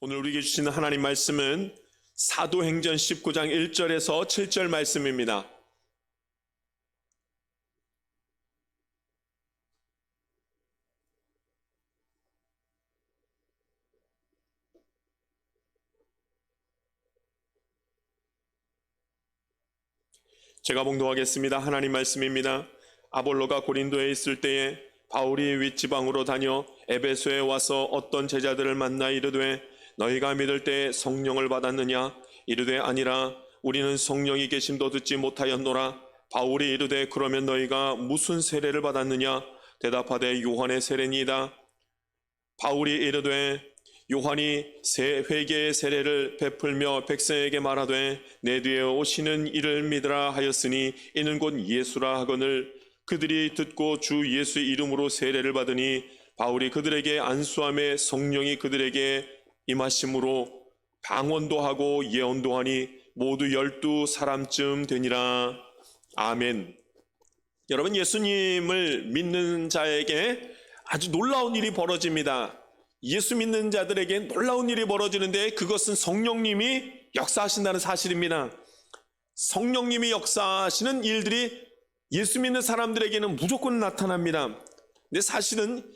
오늘 우리에게 주시는 하나님 말씀은 사도행전 19장 1절에서 7절 말씀입니다. 제가 봉독하겠습니다. 하나님 말씀입니다. 아볼로가 고린도에 있을 때에 바울이 윗지방으로 다녀 에베소에 와서 어떤 제자들을 만나 이르되 너희가 믿을 때 성령을 받았느냐? 이르되 아니라 우리는 성령이 계심도 듣지 못하였노라. 바울이 이르되 그러면 너희가 무슨 세례를 받았느냐? 대답하되 요한의 세례니이다. 바울이 이르되 요한이 세 회개의 세례를 베풀며 백성에게 말하되 내 뒤에 오시는 이를 믿으라 하였으니 이는 곧 예수라 하거늘 그들이 듣고 주 예수의 이름으로 세례를 받으니 바울이 그들에게 안수함에 성령이 그들에게 임하심으로 방언도 하고 예언도 하니 모두 12사람쯤 되니라. 아멘. 여러분, 예수님을 믿는 자에게 아주 놀라운 일이 벌어집니다. 예수 믿는 자들에게 놀라운 일이 벌어지는데 그것은 성령님이 역사하신다는 사실입니다. 성령님이 역사하시는 일들이 예수 믿는 사람들에게는 무조건 나타납니다. 근데 사실은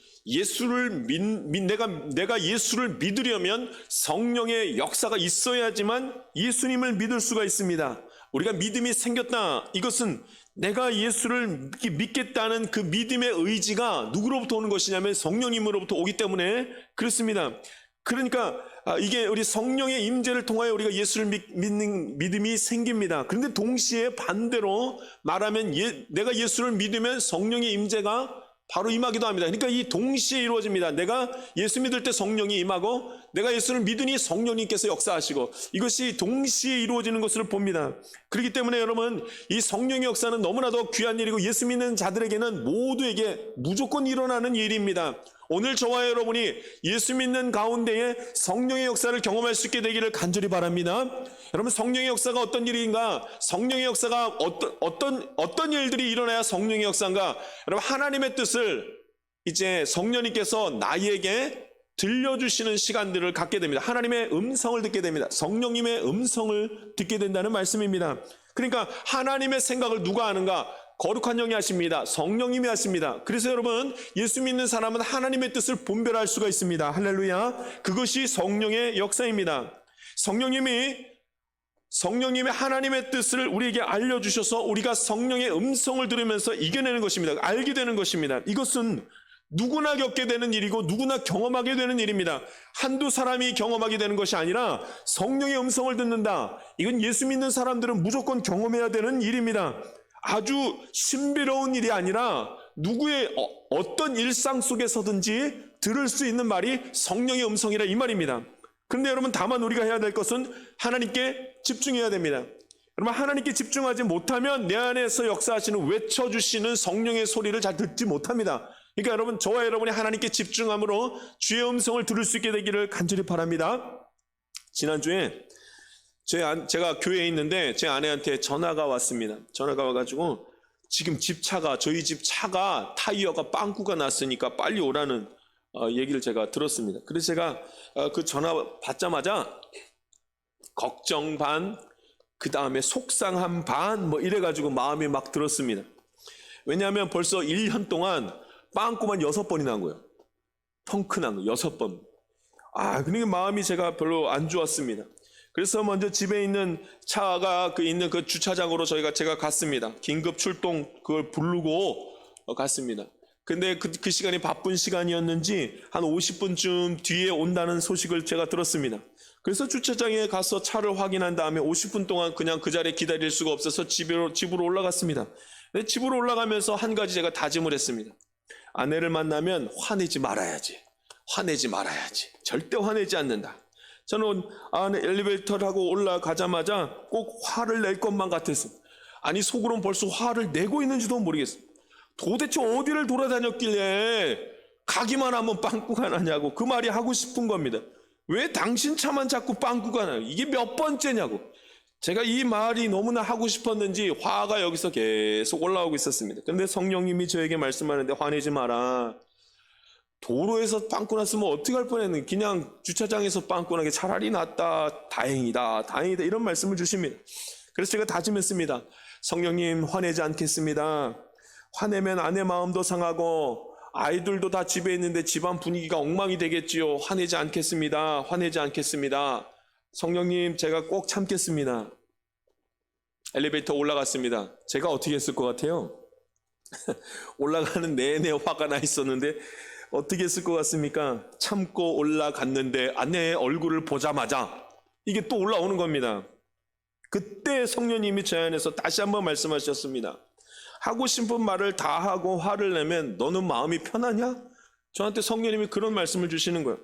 내가 예수를 믿으려면 성령의 역사가 있어야지만 예수님을 믿을 수가 있습니다. 우리가 믿음이 생겼다. 이것은 내가 예수를 믿겠다는 그 믿음의 의지가 누구로부터 오는 것이냐면 성령님으로부터 오기 때문에 그렇습니다. 그러니까 이게 우리 성령의 임재를 통하여 우리가 예수를 믿는 믿음이 생깁니다. 그런데 동시에 반대로 말하면 내가 예수를 믿으면 성령의 임재가 바로 임하기도 합니다. 그러니까 이 동시에 이루어집니다. 내가 예수 믿을 때 성령이 임하고 내가 예수를 믿으니 성령님께서 역사하시고 이것이 동시에 이루어지는 것을 봅니다. 그렇기 때문에 여러분, 이 성령의 역사는 너무나도 귀한 일이고 예수 믿는 자들에게는 모두에게 무조건 일어나는 일입니다. 오늘 저와 여러분이 예수 믿는 가운데에 성령의 역사를 경험할 수 있게 되기를 간절히 바랍니다. 여러분, 성령의 역사가 어떤 일인가? 성령의 역사가 어떤 일들이 일어나야 성령의 역사인가? 여러분, 하나님의 뜻을 이제 성령님께서 나에게 들려주시는 시간들을 갖게 됩니다. 하나님의 음성을 듣게 됩니다. 성령님의 음성을 듣게 된다는 말씀입니다. 그러니까 하나님의 생각을 누가 아는가? 거룩한 영이 하십니다. 성령님이 하십니다. 그래서 여러분, 예수 믿는 사람은 하나님의 뜻을 분별할 수가 있습니다. 할렐루야. 그것이 성령의 역사입니다. 성령님이 하나님의 뜻을 우리에게 알려주셔서 우리가 성령의 음성을 들으면서 이겨내는 것입니다. 알게 되는 것입니다. 이것은 누구나 겪게 되는 일이고 누구나 경험하게 되는 일입니다. 한두 사람이 경험하게 되는 것이 아니라 성령의 음성을 듣는다. 이건 예수 믿는 사람들은 무조건 경험해야 되는 일입니다. 아주 신비로운 일이 아니라 누구의 어떤 일상 속에서든지 들을 수 있는 말이 성령의 음성이라 이 말입니다. 그런데 여러분, 다만 우리가 해야 될 것은 하나님께 집중해야 됩니다. 여러분, 하나님께 집중하지 못하면 내 안에서 역사하시는 외쳐주시는 성령의 소리를 잘 듣지 못합니다. 그러니까 여러분, 저와 여러분이 하나님께 집중함으로 주의 음성을 들을 수 있게 되기를 간절히 바랍니다. 지난주에 제가 교회에 있는데 제 아내한테 전화가 왔습니다. 전화가 와가지고 지금 저희 집 차가 타이어가 빵꾸가 났으니까 빨리 오라는 얘기를 제가 들었습니다. 그래서 제가 그 전화 받자마자 걱정 반, 그 다음에 속상한 반, 이래가지고 마음이 막 들었습니다. 왜냐하면 벌써 1년 동안 빵꾸만 6번이 난 거예요. 펑크 난 거 6번. 그러니까 마음이 제가 별로 안 좋았습니다. 그래서 먼저 집에 있는 차가 있는 그 주차장으로 제가 갔습니다. 긴급 출동 그걸 부르고 갔습니다. 근데 그 시간이 바쁜 시간이었는지 한 50분쯤 뒤에 온다는 소식을 제가 들었습니다. 그래서 주차장에 가서 차를 확인한 다음에 50분 동안 그냥 그 자리에 기다릴 수가 없어서 집으로 올라갔습니다. 근데 집으로 올라가면서 한 가지 제가 다짐을 했습니다. 아내를 만나면 화내지 말아야지. 절대 화내지 않는다. 저는 엘리베이터를 하고 올라가자마자 꼭 화를 낼 것만 같았어요. 아니, 속으로는 벌써 화를 내고 있는지도 모르겠어요. 도대체 어디를 돌아다녔길래 가기만 하면 빵꾸가 나냐고 그 말이 하고 싶은 겁니다. 왜 당신 차만 자꾸 빵꾸가 나요? 이게 몇 번째냐고. 제가 이 말이 너무나 하고 싶었는지 화가 여기서 계속 올라오고 있었습니다. 그런데 성령님이 저에게 말씀하는데 화내지 마라. 도로에서 빵꾸 났으면 어떻게 할 뻔했는, 그냥 주차장에서 빵꾸 나게 차라리 낫다, 다행이다, 다행이다, 이런 말씀을 주십니다. 그래서 제가 다짐했습니다. 성령님, 화내지 않겠습니다. 화내면 아내 마음도 상하고 아이들도 다 집에 있는데 집안 분위기가 엉망이 되겠지요. 화내지 않겠습니다. 화내지 않겠습니다. 성령님, 제가 꼭 참겠습니다. 엘리베이터 올라갔습니다. 제가 어떻게 했을 것 같아요? 올라가는 내내 화가 나 있었는데 어떻게 했을 것 같습니까? 참고 올라갔는데 아내의 얼굴을 보자마자 이게 또 올라오는 겁니다. 그때 성령님이 제 안에서 다시 한번 말씀하셨습니다. 하고 싶은 말을 다 하고 화를 내면 너는 마음이 편하냐? 저한테 성령님이 그런 말씀을 주시는 거예요.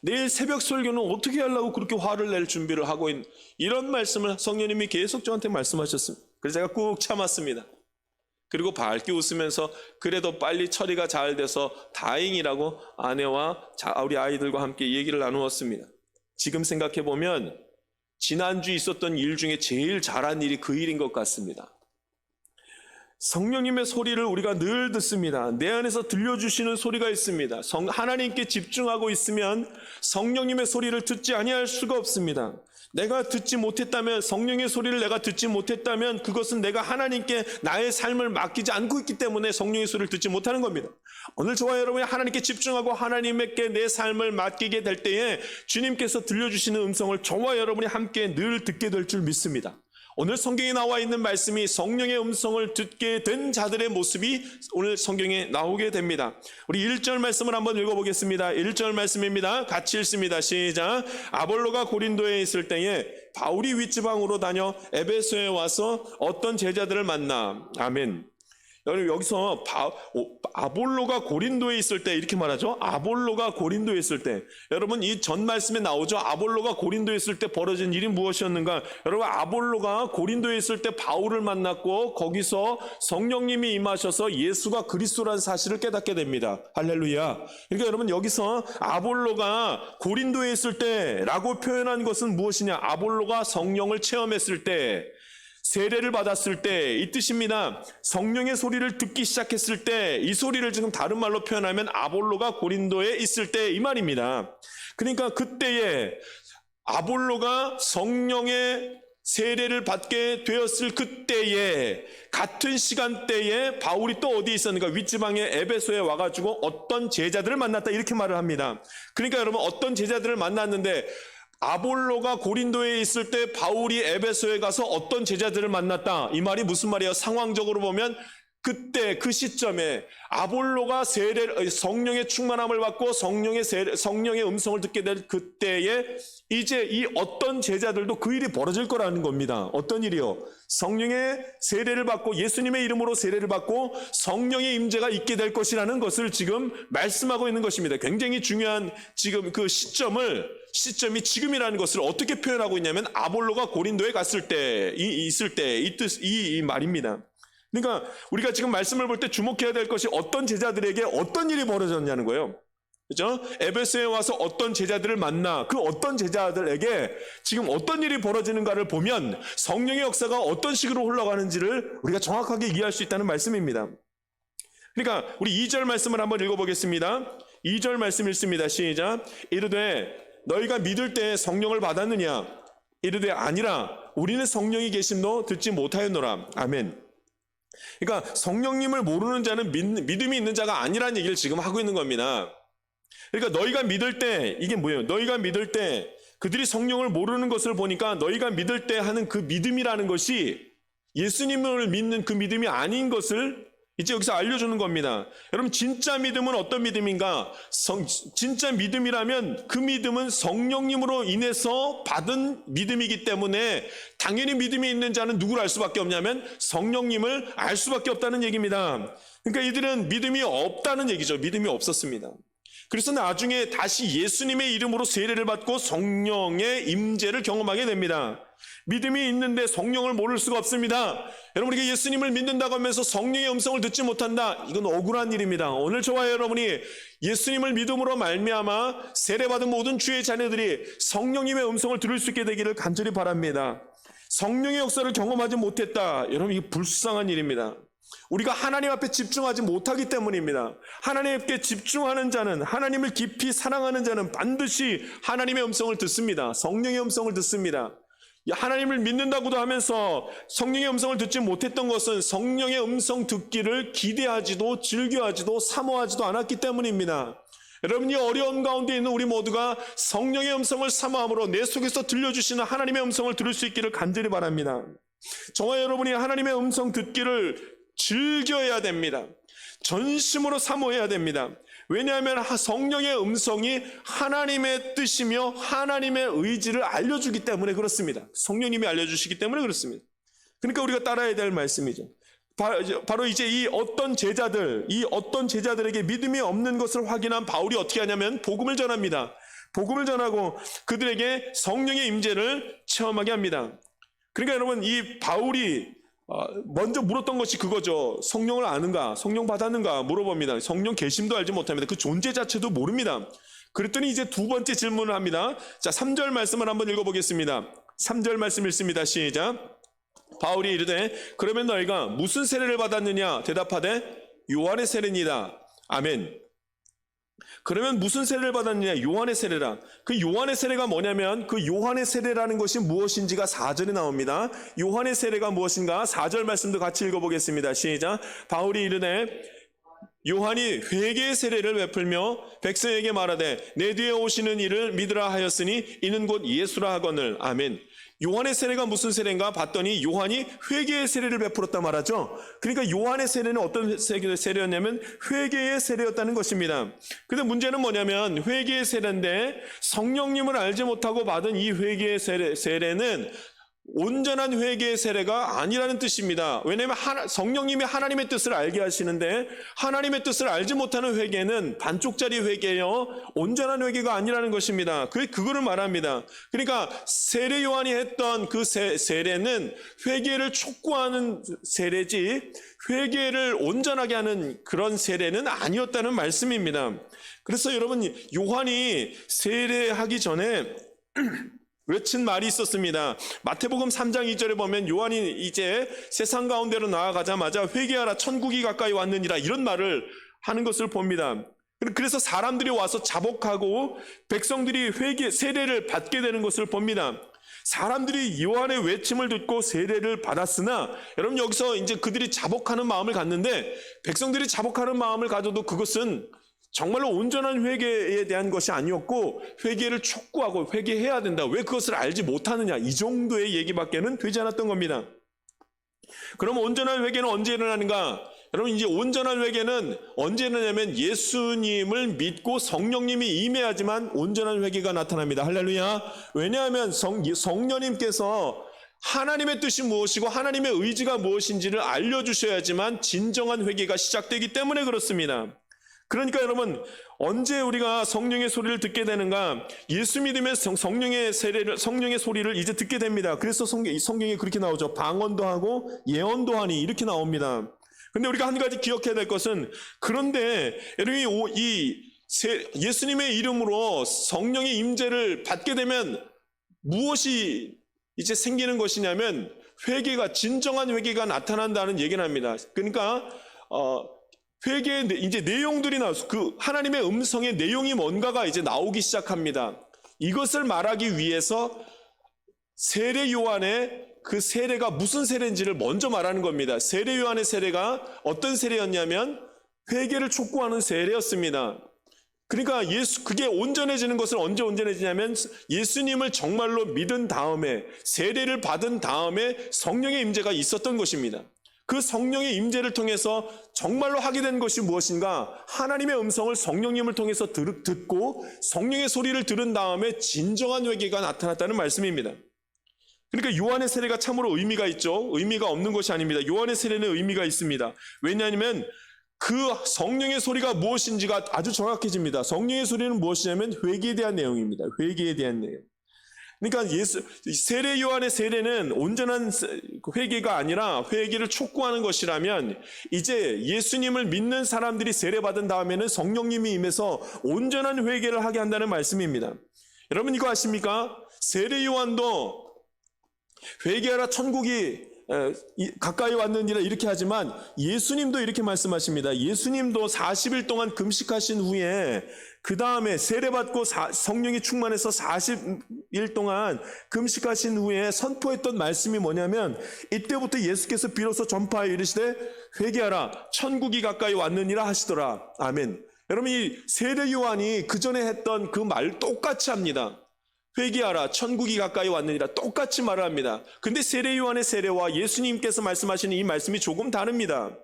내일 새벽 설교는 어떻게 하려고 그렇게 화를 낼 준비를 하고 있는, 이런 말씀을 성령님이 계속 저한테 말씀하셨습니다. 그래서 제가 꾹 참았습니다. 그리고 밝게 웃으면서 그래도 빨리 처리가 잘 돼서 다행이라고 아내와 우리 아이들과 함께 얘기를 나누었습니다. 지금 생각해보면 지난주 있었던 일 중에 제일 잘한 일이 그 일인 것 같습니다. 성령님의 소리를 우리가 늘 듣습니다. 내 안에서 들려주시는 소리가 있습니다. 하나님께 집중하고 있으면 성령님의 소리를 듣지 아니할 수가 없습니다. 내가 듣지 못했다면, 성령의 소리를 내가 듣지 못했다면 그것은 내가 하나님께 나의 삶을 맡기지 않고 있기 때문에 성령의 소리를 듣지 못하는 겁니다. 오늘 저와 여러분이 하나님께 집중하고 하나님께 내 삶을 맡기게 될 때에 주님께서 들려주시는 음성을 저와 여러분이 함께 늘 듣게 될 줄 믿습니다. 오늘 성경에 나와 있는 말씀이 성령의 음성을 듣게 된 자들의 모습이 오늘 성경에 나오게 됩니다. 우리 1절 말씀을 한번 읽어보겠습니다. 1절 말씀입니다. 같이 읽습니다. 시작. 아볼로가 고린도에 있을 때에 바울이 윗지방으로 다녀 에베소에 와서 어떤 제자들을 만나. 아멘. 여기서 아볼로가 고린도에 있을 때 이렇게 말하죠. 아볼로가 고린도에 있을 때, 여러분 이 전 말씀에 나오죠. 아볼로가 고린도에 있을 때 벌어진 일이 무엇이었는가? 여러분, 아볼로가 고린도에 있을 때 바울을 만났고 거기서 성령님이 임하셔서 예수가 그리스도라는 사실을 깨닫게 됩니다. 할렐루야. 그러니까 여러분, 여기서 아볼로가 고린도에 있을 때라고 표현한 것은 무엇이냐? 아볼로가 성령을 체험했을 때, 세례를 받았을 때 이 뜻입니다. 성령의 소리를 듣기 시작했을 때, 이 소리를 지금 다른 말로 표현하면 아볼로가 고린도에 있을 때 이 말입니다. 그러니까 그때에 아볼로가 성령의 세례를 받게 되었을 그때에, 같은 시간대에 바울이 또 어디에 있었는가? 윗지방의 에베소에 와가지고 어떤 제자들을 만났다, 이렇게 말을 합니다. 그러니까 여러분, 어떤 제자들을 만났는데, 아볼로가 고린도에 있을 때 바울이 에베소에 가서 어떤 제자들을 만났다, 이 말이 무슨 말이에요? 상황적으로 보면 그때 그 시점에 아볼로가 성령의 충만함을 받고 성령의 음성을 듣게 될 그때에 이제 이 어떤 제자들도 그 일이 벌어질 거라는 겁니다. 어떤 일이요? 성령의 세례를 받고, 예수님의 이름으로 세례를 받고 성령의 임재가 있게 될 것이라는 것을 지금 말씀하고 있는 것입니다. 굉장히 중요한 지금 그 시점이 지금이라는 것을 어떻게 표현하고 있냐면, 아볼로가 고린도에 갔을 때, 있을 때, 이 말입니다. 그러니까 우리가 지금 말씀을 볼 때 주목해야 될 것이 어떤 제자들에게 어떤 일이 벌어졌냐는 거예요. 그렇죠? 에베소에 와서 어떤 제자들을 만나, 그 어떤 제자들에게 지금 어떤 일이 벌어지는가를 보면 성령의 역사가 어떤 식으로 흘러가는지를 우리가 정확하게 이해할 수 있다는 말씀입니다. 그러니까 우리 2절 말씀을 한번 읽어보겠습니다. 2절 말씀 읽습니다. 시작. 이르되 너희가 믿을 때 성령을 받았느냐? 이르되 아니라 우리는 성령이 계심도 듣지 못하였노라. 아멘. 그러니까 성령님을 모르는 자는 믿음이 있는 자가 아니라는 얘기를 지금 하고 있는 겁니다. 그러니까 너희가 믿을 때, 이게 뭐예요? 너희가 믿을 때, 그들이 성령을 모르는 것을 보니까 너희가 믿을 때 하는 그 믿음이라는 것이 예수님을 믿는 그 믿음이 아닌 것을 이제 여기서 알려주는 겁니다. 여러분, 진짜 믿음은 어떤 믿음인가? 진짜 믿음이라면 그 믿음은 성령님으로 인해서 받은 믿음이기 때문에 당연히 믿음이 있는 자는 누구를 알 수밖에 없냐면 성령님을 알 수밖에 없다는 얘기입니다. 그러니까 이들은 믿음이 없다는 얘기죠. 믿음이 없었습니다. 그래서 나중에 다시 예수님의 이름으로 세례를 받고 성령의 임재를 경험하게 됩니다. 믿음이 있는데 성령을 모를 수가 없습니다. 여러분, 우리가 예수님을 믿는다고 하면서 성령의 음성을 듣지 못한다, 이건 억울한 일입니다. 오늘 저와 여러분이 예수님을 믿음으로 말미암아 세례받은 모든 주의 자녀들이 성령님의 음성을 들을 수 있게 되기를 간절히 바랍니다. 성령의 역사를 경험하지 못했다, 여러분, 이게 불쌍한 일입니다. 우리가 하나님 앞에 집중하지 못하기 때문입니다. 하나님께 집중하는 자는, 하나님을 깊이 사랑하는 자는 반드시 하나님의 음성을 듣습니다. 성령의 음성을 듣습니다. 하나님을 믿는다고도 하면서 성령의 음성을 듣지 못했던 것은 성령의 음성 듣기를 기대하지도 즐겨하지도 사모하지도 않았기 때문입니다. 여러분, 이 어려움 가운데 있는 우리 모두가 성령의 음성을 사모함으로 내 속에서 들려주시는 하나님의 음성을 들을 수 있기를 간절히 바랍니다. 저와 여러분이 하나님의 음성 듣기를 즐겨야 됩니다. 전심으로 사모해야 됩니다. 왜냐하면 성령의 음성이 하나님의 뜻이며 하나님의 의지를 알려주기 때문에 그렇습니다. 성령님이 알려주시기 때문에 그렇습니다. 그러니까 우리가 따라야 될 말씀이죠. 바로 이제 이 어떤 제자들에게 믿음이 없는 것을 확인한 바울이 어떻게 하냐면 복음을 전합니다. 복음을 전하고 그들에게 성령의 임재를 체험하게 합니다. 그러니까 여러분, 이 바울이 먼저 물었던 것이 그거죠. 성령을 아는가? 성령 받았는가? 물어봅니다. 성령 계심도 알지 못합니다. 그 존재 자체도 모릅니다. 그랬더니 이제 두 번째 질문을 합니다. 자, 3절 말씀을 한번 읽어보겠습니다. 3절 말씀 읽습니다. 시작. 바울이 이르되 그러면 너희가 무슨 세례를 받았느냐? 대답하되 요한의 세례니이다. 아멘. 그러면 무슨 세례를 받았느냐? 요한의 세례라. 그 요한의 세례가 뭐냐면 그 요한의 세례라는 것이 무엇인지가 4절에 나옵니다. 요한의 세례가 무엇인가? 4절 말씀도 같이 읽어보겠습니다. 시작. 바울이 이르되 요한이 회개의 세례를 베풀며 백성에게 말하되 내 뒤에 오시는 이를 믿으라 하였으니 이는 곧 예수라 하거늘. 아멘. 요한의 세례가 무슨 세례인가 봤더니 요한이 회개의 세례를 베풀었다 말하죠. 그러니까 요한의 세례는 어떤 세례였냐면 회개의 세례였다는 것입니다. 근데 문제는 뭐냐면 회개의 세례인데 성령님을 알지 못하고 받은 이 회개의 세례는 온전한 회개의 세례가 아니라는 뜻입니다. 왜냐하면 성령님이 하나님의 뜻을 알게 하시는데 하나님의 뜻을 알지 못하는 회개는 반쪽짜리 회개요, 온전한 회개가 아니라는 것입니다. 그거를 말합니다. 그러니까 세례 요한이 했던 그 세례는 회개를 촉구하는 세례지 회개를 온전하게 하는 그런 세례는 아니었다는 말씀입니다. 그래서 여러분, 요한이 세례하기 전에 외친 말이 있었습니다. 마태복음 3장 2절에 보면 요한이 이제 세상 가운데로 나아가자마자 회개하라 천국이 가까이 왔느니라 이런 말을 하는 것을 봅니다. 그래서 사람들이 와서 자복하고 백성들이 세례를 받게 되는 것을 봅니다. 사람들이 요한의 외침을 듣고 세례를 받았으나 여러분, 여기서 이제 그들이 자복하는 마음을 갖는데 백성들이 자복하는 마음을 가져도 그것은 정말로 온전한 회개에 대한 것이 아니었고 회개를 촉구하고 회개해야 된다. 왜 그것을 알지 못하느냐, 이 정도의 얘기밖에는 되지 않았던 겁니다. 그럼 온전한 회개는 언제 일어나는가? 여러분, 이제 온전한 회개는 언제 일어나냐면 예수님을 믿고 성령님이 임해야지만 온전한 회개가 나타납니다. 할렐루야. 왜냐하면 성령님께서 하나님의 뜻이 무엇이고 하나님의 의지가 무엇인지를 알려주셔야지만 진정한 회개가 시작되기 때문에 그렇습니다. 그러니까 여러분, 언제 우리가 성령의 소리를 듣게 되는가? 예수 믿으면 성령의 소리를 이제 듣게 됩니다. 그래서 성경에 그렇게 나오죠. 방언도 하고 예언도 하니 이렇게 나옵니다. 근데 우리가 한 가지 기억해야 될 것은, 그런데 여러분이 예수님의 이름으로 성령의 임재를 받게 되면 무엇이 이제 생기는 것이냐면 회개가, 진정한 회개가 나타난다는 얘기를 합니다. 그러니까 회개의 이제 내용들이 나와서 그 하나님의 음성의 내용이 뭔가가 이제 나오기 시작합니다. 이것을 말하기 위해서 세례 요한의 그 세례가 무슨 세례인지를 먼저 말하는 겁니다. 세례 요한의 세례가 어떤 세례였냐면 회개를 촉구하는 세례였습니다. 그러니까 그게 온전해지는 것은 언제 온전해지냐면 예수님을 정말로 믿은 다음에, 세례를 받은 다음에 성령의 임재가 있었던 것입니다. 그 성령의 임재를 통해서 정말로 하게 된 것이 무엇인가? 하나님의 음성을 성령님을 통해서 듣고 성령의 소리를 들은 다음에 진정한 회개가 나타났다는 말씀입니다. 그러니까 요한의 세례가 참으로 의미가 있죠. 의미가 없는 것이 아닙니다. 요한의 세례는 의미가 있습니다. 왜냐하면 그 성령의 소리가 무엇인지가 아주 정확해집니다. 성령의 소리는 무엇이냐면 회개에 대한 내용입니다. 회개에 대한 내용. 그러니까 세례 요한의 세례는 온전한 회개가 아니라 회개를 촉구하는 것이라면, 이제 예수님을 믿는 사람들이 세례받은 다음에는 성령님이 임해서 온전한 회개를 하게 한다는 말씀입니다. 여러분, 이거 아십니까? 세례 요한도 회개하라 천국이 가까이 왔느니라 이렇게 하지만 예수님도 이렇게 말씀하십니다. 예수님도 40일 동안 금식하신 후에 그 다음에 세례받고 성령이 충만해서 40일 동안 금식하신 후에 선포했던 말씀이 뭐냐면 이때부터 예수께서 비로소 전파하여 이르시되 회개하라 천국이 가까이 왔느니라 하시더라. 아멘. 여러분, 이 세례 요한이 그 전에 했던 그 말 똑같이 합니다. 회개하라 천국이 가까이 왔느니라 똑같이 말을 합니다. 근데 세례 요한의 세례와 예수님께서 말씀하시는 이 말씀이 조금 다릅니다.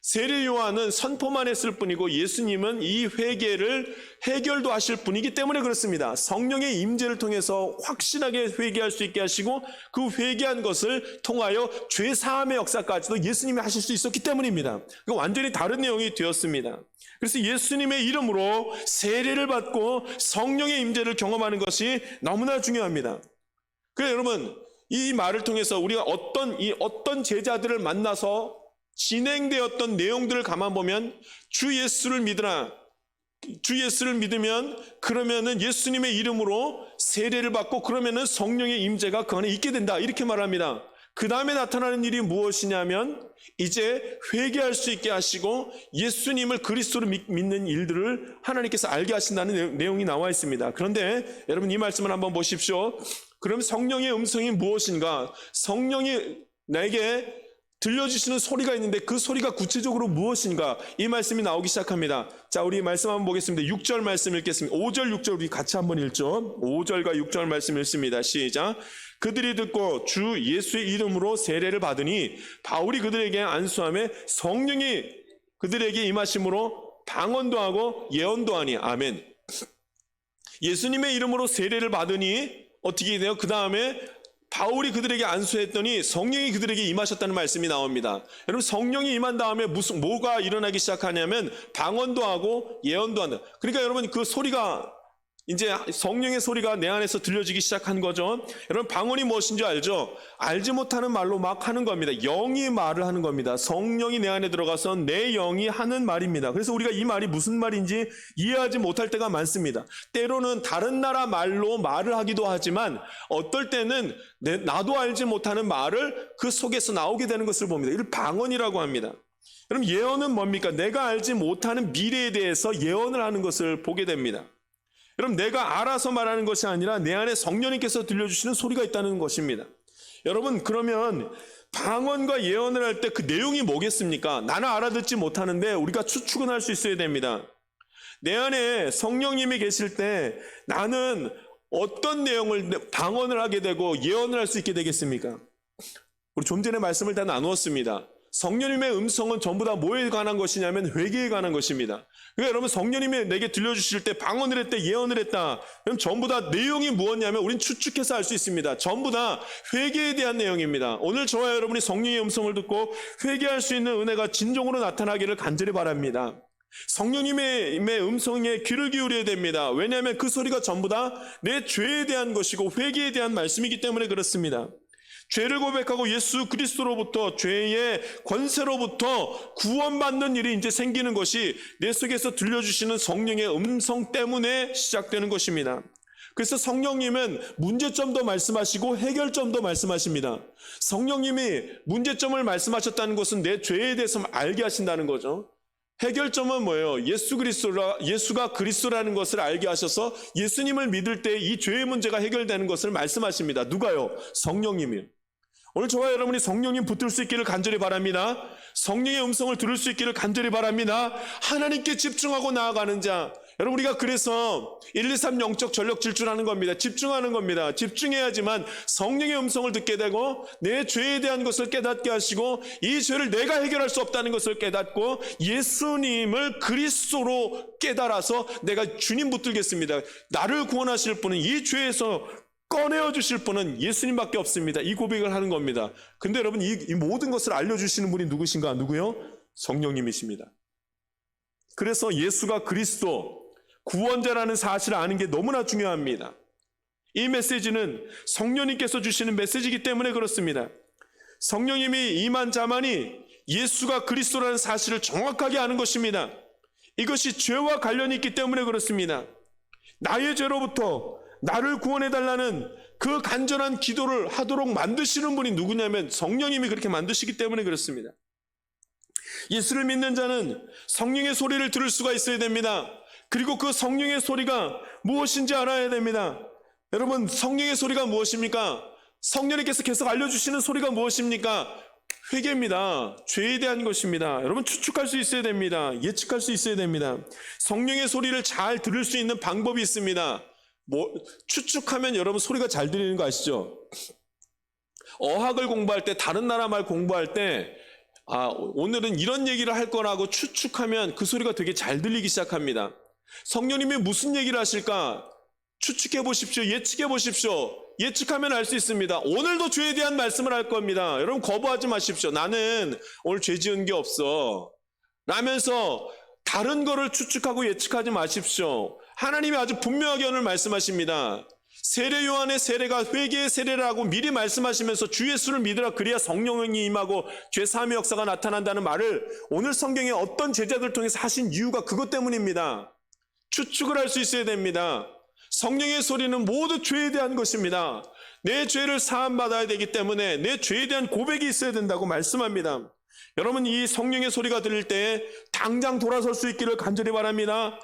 세례 요한은 선포만 했을 뿐이고 예수님은 이 회개를 해결도 하실 분이기 때문에 그렇습니다. 성령의 임재를 통해서 확실하게 회개할 수 있게 하시고 그 회개한 것을 통하여 죄 사함의 역사까지도 예수님이 하실 수 있었기 때문입니다. 완전히 다른 내용이 되었습니다. 그래서 예수님의 이름으로 세례를 받고 성령의 임재를 경험하는 것이 너무나 중요합니다. 그래서 여러분, 이 말을 통해서 우리가 어떤 제자들을 만나서 진행되었던 내용들을 가만 보면 주 예수를 믿으라. 주 예수를 믿으면 그러면은 예수님의 이름으로 세례를 받고 그러면은 성령의 임재가 그 안에 있게 된다. 이렇게 말합니다. 그 다음에 나타나는 일이 무엇이냐면 이제 회개할 수 있게 하시고 예수님을 그리스도로 믿는 일들을 하나님께서 알게 하신다는 내용이 나와 있습니다. 그런데 여러분 이 말씀을 한번 보십시오. 그럼 성령의 음성이 무엇인가? 성령이 내게 들려주시는 소리가 있는데 그 소리가 구체적으로 무엇인가? 이 말씀이 나오기 시작합니다. 자, 우리 말씀 한번 보겠습니다. 6절 말씀 읽겠습니다. 5절 6절 우리 같이 한번 읽죠. 5절과 6절 말씀 읽습니다. 시작. 그들이 듣고 주 예수의 이름으로 세례를 받으니 바울이 그들에게 안수하며 성령이 그들에게 임하심으로 방언도 하고 예언도 하니. 아멘. 예수님의 이름으로 세례를 받으니 어떻게 돼요? 그 다음에 바울이 그들에게 안수했더니 성령이 그들에게 임하셨다는 말씀이 나옵니다. 여러분, 성령이 임한 다음에 뭐가 일어나기 시작하냐면 방언도 하고 예언도 한다. 그러니까 여러분 그 소리가 이제 성령의 소리가 내 안에서 들려지기 시작한 거죠. 여러분, 방언이 무엇인지 알죠? 알지 못하는 말로 막 하는 겁니다. 영이 말을 하는 겁니다. 성령이 내 안에 들어가서 내 영이 하는 말입니다. 그래서 우리가 이 말이 무슨 말인지 이해하지 못할 때가 많습니다. 때로는 다른 나라 말로 말을 하기도 하지만 어떨 때는 나도 알지 못하는 말을 그 속에서 나오게 되는 것을 봅니다. 이를 방언이라고 합니다. 그럼 예언은 뭡니까? 내가 알지 못하는 미래에 대해서 예언을 하는 것을 보게 됩니다. 여러분, 내가 알아서 말하는 것이 아니라 내 안에 성령님께서 들려주시는 소리가 있다는 것입니다. 여러분, 그러면 방언과 예언을 할 때 그 내용이 뭐겠습니까? 나는 알아듣지 못하는데 우리가 추측은 할 수 있어야 됩니다. 내 안에 성령님이 계실 때 나는 어떤 내용을 방언을 하게 되고 예언을 할 수 있게 되겠습니까? 우리 좀 전에 말씀을 다 나누었습니다. 성령님의 음성은 전부 다 뭐에 관한 것이냐면 회개에 관한 것입니다. 그러니까 여러분, 성령님이 내게 들려주실 때 방언을 했다, 예언을 했다. 그럼 전부 다 내용이 무엇냐면 우린 추측해서 알 수 있습니다. 전부 다 회개에 대한 내용입니다. 오늘 저와 여러분이 성령의 음성을 듣고 회개할 수 있는 은혜가 진정으로 나타나기를 간절히 바랍니다. 성령님의 음성에 귀를 기울여야 됩니다. 왜냐하면 그 소리가 전부 다 내 죄에 대한 것이고 회개에 대한 말씀이기 때문에 그렇습니다. 죄를 고백하고 예수 그리스도로부터 죄의 권세로부터 구원받는 일이 이제 생기는 것이 내 속에서 들려주시는 성령의 음성 때문에 시작되는 것입니다. 그래서 성령님은 문제점도 말씀하시고 해결점도 말씀하십니다. 성령님이 문제점을 말씀하셨다는 것은 내 죄에 대해서 알게 하신다는 거죠. 해결점은 뭐예요? 예수가 그리스도라는 것을 알게 하셔서 예수님을 믿을 때 이 죄의 문제가 해결되는 것을 말씀하십니다. 누가요? 성령님이요. 오늘 저와 여러분이 성령님 붙들 수 있기를 간절히 바랍니다. 성령의 음성을 들을 수 있기를 간절히 바랍니다. 하나님께 집중하고 나아가는 자. 여러분, 우리가 그래서 123 영적 전력 질주하는 겁니다. 집중하는 겁니다. 집중해야지만 성령의 음성을 듣게 되고 내 죄에 대한 것을 깨닫게 하시고 이 죄를 내가 해결할 수 없다는 것을 깨닫고 예수님을 그리스도로 깨달아서 내가 주님 붙들겠습니다. 나를 구원하실 분은 이 죄에서 꺼내어 주실 분은 예수님밖에 없습니다. 이 고백을 하는 겁니다. 근데 여러분, 이 모든 것을 알려주시는 분이 누구신가? 누구요? 성령님이십니다. 그래서 예수가 그리스도 구원자라는 사실을 아는 게 너무나 중요합니다. 이 메시지는 성령님께서 주시는 메시지이기 때문에 그렇습니다. 성령님이 임한 자만이 예수가 그리스도라는 사실을 정확하게 아는 것입니다. 이것이 죄와 관련이 있기 때문에 그렇습니다. 나의 죄로부터 나를 구원해달라는 그 간절한 기도를 하도록 만드시는 분이 누구냐면 성령님이 그렇게 만드시기 때문에 그렇습니다. 예수를 믿는 자는 성령의 소리를 들을 수가 있어야 됩니다. 그리고 그 성령의 소리가 무엇인지 알아야 됩니다. 여러분, 성령의 소리가 무엇입니까? 성령님께서 계속 알려주시는 소리가 무엇입니까? 회개입니다. 죄에 대한 것입니다. 여러분, 추측할 수 있어야 됩니다. 예측할 수 있어야 됩니다. 성령의 소리를 잘 들을 수 있는 방법이 있습니다. 추측하면 여러분 소리가 잘 들리는 거 아시죠? 어학을 공부할 때, 다른 나라 말 공부할 때 오늘은 이런 얘기를 할 거라고 추측하면 그 소리가 되게 잘 들리기 시작합니다. 성령님이 무슨 얘기를 하실까? 추측해 보십시오. 예측해 보십시오. 예측하면 알 수 있습니다. 오늘도 죄에 대한 말씀을 할 겁니다. 여러분, 거부하지 마십시오. 나는 오늘 죄 지은 게 없어 라면서 다른 거를 추측하고 예측하지 마십시오. 하나님이 아주 분명하게 오늘 말씀하십니다. 세례 요한의 세례가 회개의 세례라고 미리 말씀하시면서 주 예수를 믿으라 그래야 성령이 임하고 죄 사함의 역사가 나타난다는 말을 오늘 성경에 어떤 제자들 통해서 하신 이유가 그것 때문입니다. 추측을 할 수 있어야 됩니다. 성령의 소리는 모두 죄에 대한 것입니다. 내 죄를 사함받아야 되기 때문에 내 죄에 대한 고백이 있어야 된다고 말씀합니다. 여러분, 이 성령의 소리가 들릴 때 당장 돌아설 수 있기를 간절히 바랍니다.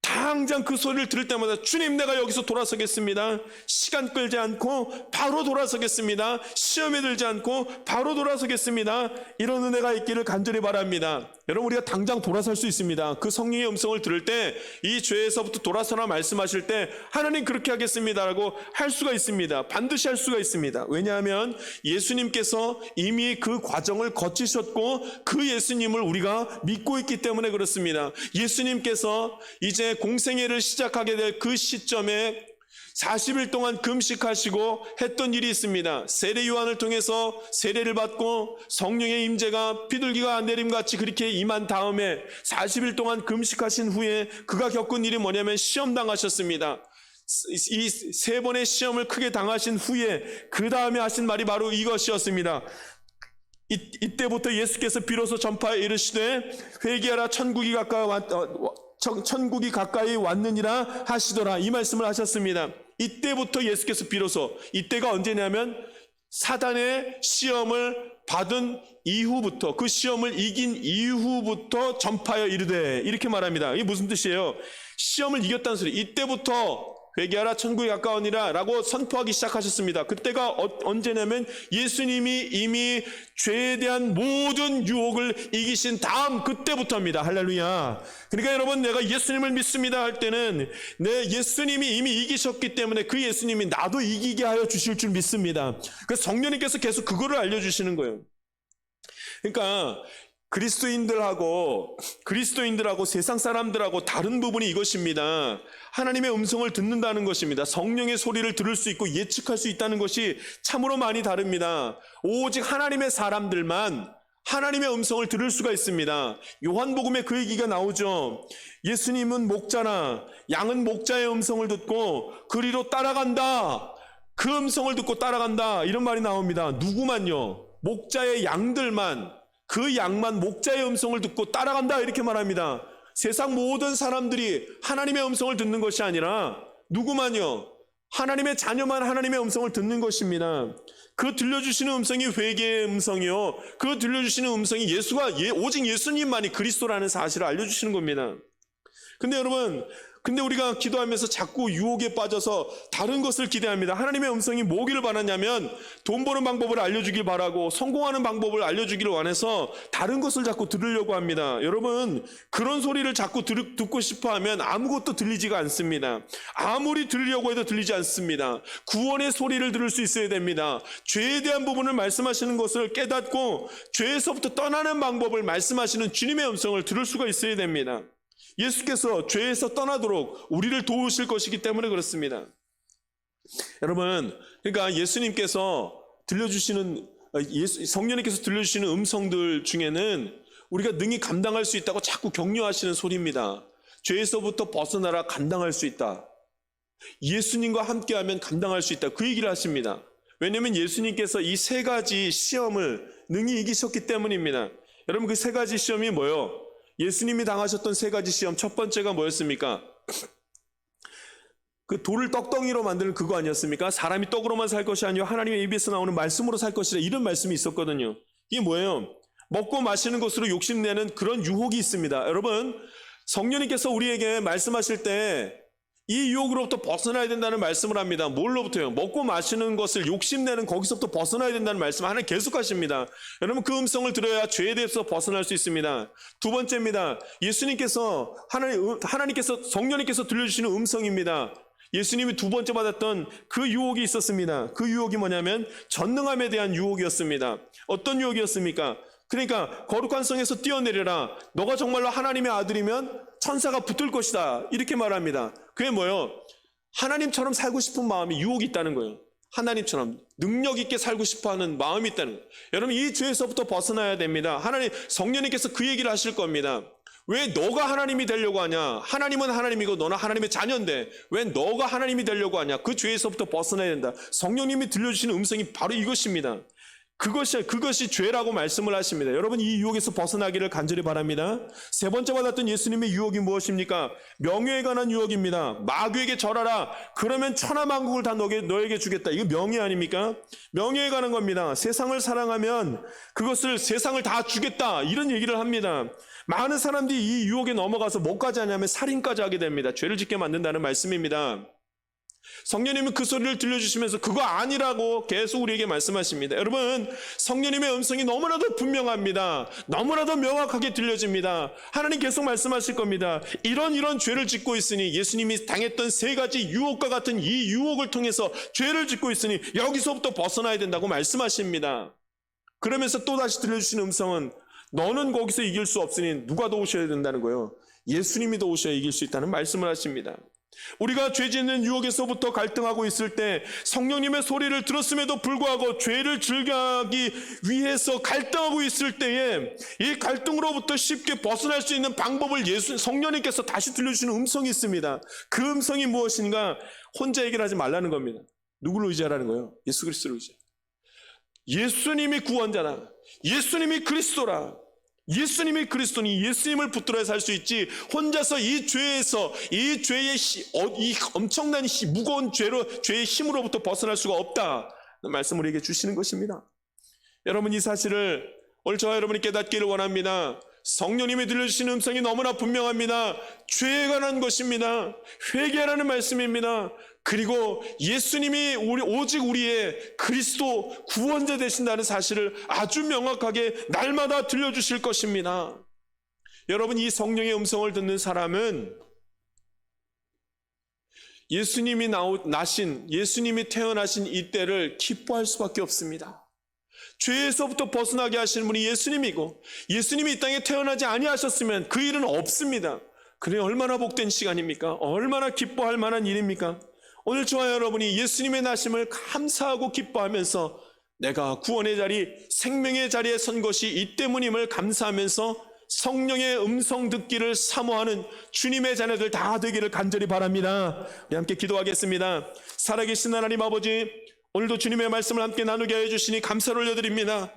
당장 그 소리를 들을 때마다 주님, 내가 여기서 돌아서겠습니다. 시간 끌지 않고 바로 돌아서겠습니다. 시험에 들지 않고 바로 돌아서겠습니다. 이런 은혜가 있기를 간절히 바랍니다. 여러분, 우리가 당장 돌아설 수 있습니다. 그 성령의 음성을 들을 때 이 죄에서부터 돌아서라 말씀하실 때 하나님 그렇게 하겠습니다라고 할 수가 있습니다. 반드시 할 수가 있습니다. 왜냐하면 예수님께서 이미 그 과정을 거치셨고 그 예수님을 우리가 믿고 있기 때문에 그렇습니다. 예수님께서 이제 공생애를 시작하게 될 그 시점에 40일 동안 금식하시고 했던 일이 있습니다. 세례 요한을 통해서 세례를 받고 성령의 임재가 비둘기가 내림같이 그렇게 임한 다음에 40일 동안 금식하신 후에 그가 겪은 일이 뭐냐면 시험 당하셨습니다. 이 세 번의 시험을 크게 당하신 후에 그 다음에 하신 말이 바로 이것이었습니다. 이때부터 예수께서 비로소 전파에 이르시되 회개하라 천국이 가까이 왔느니라 하시더라. 이 말씀을 하셨습니다. 이때부터 예수께서 비로소, 이때가 언제냐면 사단의 시험을 받은 이후부터, 그 시험을 이긴 이후부터 전파하여 이르되, 이렇게 말합니다. 이게 무슨 뜻이에요? 시험을 이겼다는 소리. 이때부터 회개하라 천국이 가까우니라 라고 선포하기 시작하셨습니다. 그때가 언제냐면 예수님이 이미 죄에 대한 모든 유혹을 이기신 다음 그때부터입니다. 할렐루야. 그러니까 여러분, 내가 예수님을 믿습니다 할 때는 내 예수님이 이미 이기셨기 때문에 그 예수님이 나도 이기게 하여 주실 줄 믿습니다. 그래서 성령님께서 계속 그거를 알려주시는 거예요. 그러니까 그리스도인들하고 세상 사람들하고 다른 부분이 이것입니다. 하나님의 음성을 듣는다는 것입니다. 성령의 소리를 들을 수 있고 예측할 수 있다는 것이 참으로 많이 다릅니다. 오직 하나님의 사람들만 하나님의 음성을 들을 수가 있습니다. 요한복음에 그 얘기가 나오죠. 예수님은 목자나 양은 목자의 음성을 듣고 그리로 따라간다. 그 음성을 듣고 따라간다. 이런 말이 나옵니다. 누구만요? 목자의 양들만, 그 양만 목자의 음성을 듣고 따라간다. 이렇게 말합니다. 세상 모든 사람들이 하나님의 음성을 듣는 것이 아니라 누구만요? 하나님의 자녀만 하나님의 음성을 듣는 것입니다. 그 들려주시는 음성이 회개의 음성이요, 그 들려주시는 음성이 오직 예수님만이 그리스도라는 사실을 알려주시는 겁니다. 근데 여러분, 우리가 기도하면서 자꾸 유혹에 빠져서 다른 것을 기대합니다. 하나님의 음성이 뭐기를 바라냐면 돈 버는 방법을 알려주길 바라고 성공하는 방법을 알려주기를 원해서 다른 것을 자꾸 들으려고 합니다. 여러분, 그런 소리를 자꾸 듣고 싶어하면 아무것도 들리지가 않습니다. 아무리 들으려고 해도 들리지 않습니다. 구원의 소리를 들을 수 있어야 됩니다. 죄에 대한 부분을 말씀하시는 것을 깨닫고 죄에서부터 떠나는 방법을 말씀하시는 주님의 음성을 들을 수가 있어야 됩니다. 예수께서 죄에서 떠나도록 우리를 도우실 것이기 때문에 그렇습니다. 여러분, 그러니까 예수님께서 성령님께서 들려주시는 음성들 중에는 우리가 능히 감당할 수 있다고 자꾸 격려하시는 소리입니다. 죄에서부터 벗어나라, 감당할 수 있다. 예수님과 함께하면 감당할 수 있다. 그 얘기를 하십니다. 왜냐하면 예수님께서 이 세 가지 시험을 능히 이기셨기 때문입니다. 여러분, 그 세 가지 시험이 뭐예요? 예수님이 당하셨던 세 가지 시험, 첫 번째가 뭐였습니까? 그 돌을 떡덩이로 만드는 그거 아니었습니까? 사람이 떡으로만 살 것이 아니요 하나님의 입에서 나오는 말씀으로 살 것이라, 이런 말씀이 있었거든요. 이게 뭐예요? 먹고 마시는 것으로 욕심내는 그런 유혹이 있습니다. 여러분, 성령님께서 우리에게 말씀하실 때 이 유혹으로부터 벗어나야 된다는 말씀을 합니다. 뭘로부터요? 먹고 마시는 것을 욕심내는 거기서부터 벗어나야 된다는 말씀을 하나님 계속 하십니다. 여러분, 그 음성을 들어야 죄에 대해서 벗어날 수 있습니다. 두 번째입니다. 예수님께서 하나님께서 성령님께서 들려주시는 음성입니다. 예수님이 두 번째 받았던 그 유혹이 있었습니다. 그 유혹이 뭐냐면 전능함에 대한 유혹이었습니다. 어떤 유혹이었습니까? 그러니까 거룩한 성에서 뛰어내려라. 너가 정말로 하나님의 아들이면 천사가 붙을 것이다. 이렇게 말합니다. 그게 뭐예요? 하나님처럼 살고 싶은 마음이 유혹이 있다는 거예요. 하나님처럼 능력 있게 살고 싶어하는 마음이 있다는 거예요. 여러분, 이 죄에서부터 벗어나야 됩니다. 하나님 성령님께서 그 얘기를 하실 겁니다. 왜 너가 하나님이 되려고 하냐? 하나님은 하나님이고 너는 하나님의 자녀인데 왜 너가 하나님이 되려고 하냐? 그 죄에서부터 벗어나야 된다. 성령님이 들려주시는 음성이 바로 이것입니다. 그것이 죄라고 말씀을 하십니다. 여러분, 이 유혹에서 벗어나기를 간절히 바랍니다. 세 번째 받았던 예수님의 유혹이 무엇입니까? 명예에 관한 유혹입니다. 마귀에게 절하라. 그러면 천하만국을 다 너에게 주겠다. 이거 명예 아닙니까? 명예에 관한 겁니다. 세상을 사랑하면 그것을 세상을 다 주겠다. 이런 얘기를 합니다. 많은 사람들이 이 유혹에 넘어가서 뭐까지 하냐면 살인까지 하게 됩니다. 죄를 짓게 만든다는 말씀입니다. 성령님은 그 소리를 들려주시면서 그거 아니라고 계속 우리에게 말씀하십니다. 여러분, 성령님의 음성이 너무나도 분명합니다. 너무나도 명확하게 들려집니다. 하나님 계속 말씀하실 겁니다. 이런 죄를 짓고 있으니, 예수님이 당했던 세 가지 유혹과 같은 이 유혹을 통해서 죄를 짓고 있으니 여기서부터 벗어나야 된다고 말씀하십니다. 그러면서 또다시 들려주시는 음성은 너는 거기서 이길 수 없으니 누가 더 오셔야 된다는 거예요. 예수님이 더 오셔야 이길 수 있다는 말씀을 하십니다. 우리가 죄 짓는 유혹에서부터 갈등하고 있을 때 성령님의 소리를 들었음에도 불구하고 죄를 즐겨하기 위해서 갈등하고 있을 때에 이 갈등으로부터 쉽게 벗어날 수 있는 방법을 성령님께서 다시 들려주시는 음성이 있습니다. 그 음성이 무엇인가? 혼자 얘기를 하지 말라는 겁니다. 누구를 의지하라는 거예요? 예수 그리스도를 의지해. 예수님이 구원자라. 예수님이 그리스도라. 예수님이 그리스도니 예수님을 붙들어야 살 수 있지, 혼자서 이 죄에서 이 죄의 이 엄청난 무거운 죄의 힘으로부터 벗어날 수가 없다. 말씀을 우리에게 주시는 것입니다. 여러분, 이 사실을 오늘 저와 여러분이 깨닫기를 원합니다. 성령님이 들려주시는 음성이 너무나 분명합니다. 죄에 관한 것입니다. 회개하라는 말씀입니다. 그리고 예수님이 오직 우리의 그리스도 구원자 되신다는 사실을 아주 명확하게 날마다 들려주실 것입니다. 여러분, 이 성령의 음성을 듣는 사람은 예수님이 예수님이 태어나신 이때를 기뻐할 수밖에 없습니다. 죄에서부터 벗어나게 하시는 분이 예수님이고, 예수님이 이 땅에 태어나지 아니하셨으면 그 일은 없습니다. 그래, 얼마나 복된 시간입니까? 얼마나 기뻐할 만한 일입니까? 오늘 저와 여러분이 예수님의 나심을 감사하고 기뻐하면서 내가 구원의 자리, 생명의 자리에 선 것이 이 때문임을 감사하면서 성령의 음성 듣기를 사모하는 주님의 자녀들 다 되기를 간절히 바랍니다. 우리 함께 기도하겠습니다. 살아계신 하나님 아버지, 오늘도 주님의 말씀을 함께 나누게 해주시니 감사를 올려드립니다.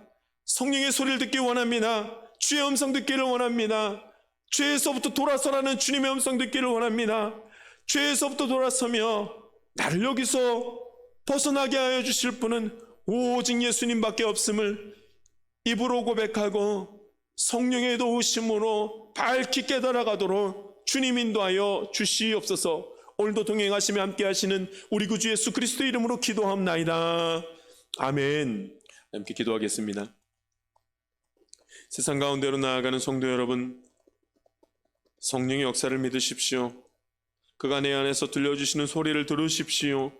성령의 소리를 듣기 원합니다. 주의 음성 듣기를 원합니다. 죄에서부터 돌아서라는 주님의 음성 듣기를 원합니다. 죄에서부터 돌아서며 나를 여기서 벗어나게 하여 주실 분은 오직 예수님밖에 없음을 입으로 고백하고 성령의 도우심으로 밝히 깨달아가도록 주님 인도하여 주시옵소서. 오늘도 동행하시며 함께 하시는 우리 구주 예수 그리스도 이름으로 기도합나이다. 아멘. 함께 기도하겠습니다. 세상 가운데로 나아가는 성도 여러분, 성령의 역사를 믿으십시오. 그가 내 안에서 들려주시는 소리를 들으십시오.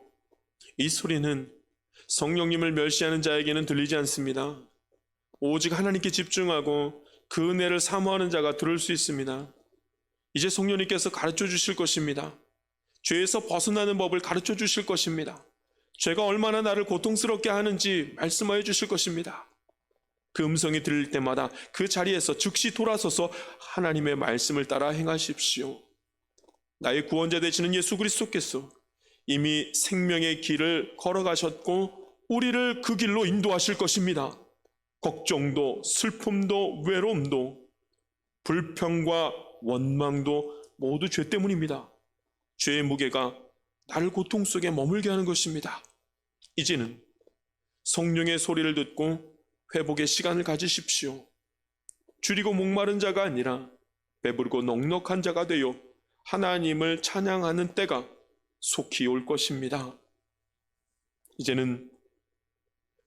이 소리는 성령님을 멸시하는 자에게는 들리지 않습니다. 오직 하나님께 집중하고 그 은혜를 사모하는 자가 들을 수 있습니다. 이제 성령님께서 가르쳐 주실 것입니다. 죄에서 벗어나는 법을 가르쳐 주실 것입니다. 죄가 얼마나 나를 고통스럽게 하는지 말씀하여 주실 것입니다. 그 음성이 들릴 때마다 그 자리에서 즉시 돌아서서 하나님의 말씀을 따라 행하십시오. 나의 구원자 되시는 예수 그리스도께서 이미 생명의 길을 걸어가셨고 우리를 그 길로 인도하실 것입니다. 걱정도 슬픔도 외로움도 불평과 원망도 모두 죄 때문입니다. 죄의 무게가 나를 고통 속에 머물게 하는 것입니다. 이제는 성령의 소리를 듣고 회복의 시간을 가지십시오. 줄이고 목마른 자가 아니라 배부르고 넉넉한 자가 되어 하나님을 찬양하는 때가 속히 올 것입니다. 이제는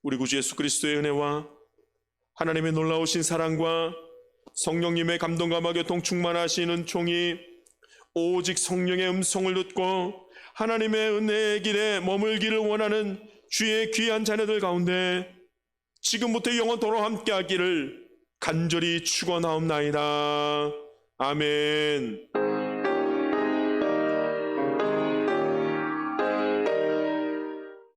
우리 구주 예수 그리스도의 은혜와 하나님의 놀라우신 사랑과 성령님의 감동과 교통 충만하시는 종이 오직 성령의 음성을 듣고 하나님의 은혜의 길에 머물기를 원하는 주의 귀한 자녀들 가운데 지금부터 영원토록 함께하기를 간절히 축원하옵나이다. 아멘.